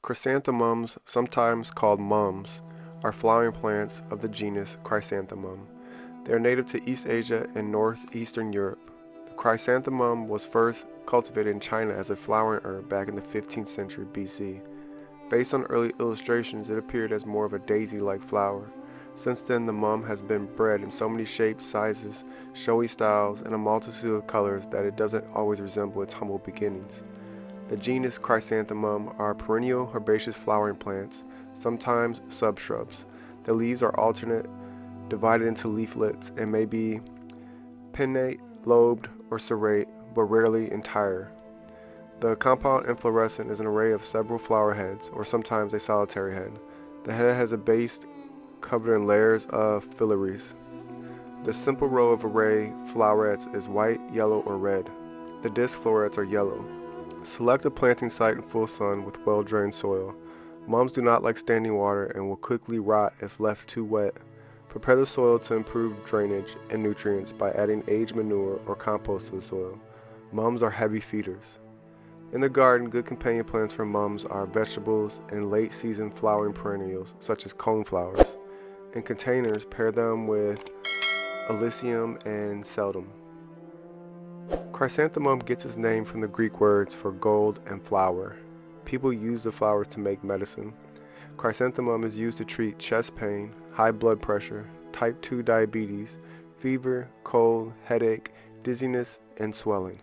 Chrysanthemums, sometimes called mums, are flowering plants of the genus Chrysanthemum. They are native to East Asia and northeastern Europe. The chrysanthemum was first cultivated in China as a flowering herb back in the 15th century BC. Based on early illustrations, it appeared as more of a daisy-like flower. Since then, the mum has been bred in so many shapes, sizes, showy styles, and a multitude of colors that it doesn't always resemble its humble beginnings. The genus Chrysanthemum are perennial herbaceous flowering plants, sometimes subshrubs. The leaves are alternate, divided into leaflets, and may be pinnate, lobed, or serrate, but rarely entire. The compound inflorescence is an array of several flower heads, or sometimes a solitary head. The head has a base covered in layers of filaries. The simple row of array flowerets is white, yellow, or red. The disc florets are yellow. Select a planting site in full sun with well-drained soil. Mums do not like standing water and will quickly rot if left too wet. Prepare the soil to improve drainage and nutrients by adding aged manure or compost to the soil. Mums are heavy feeders. In the garden, good companion plants for mums are vegetables and late-season flowering perennials, such as coneflowers. In containers, pair them with Alyssum and Sedum. Chrysanthemum gets its name from the Greek words for gold and flower. People use the flowers to make medicine. Chrysanthemum is used to treat chest pain, high blood pressure, type 2 diabetes, fever, cold, headache, dizziness, and swelling.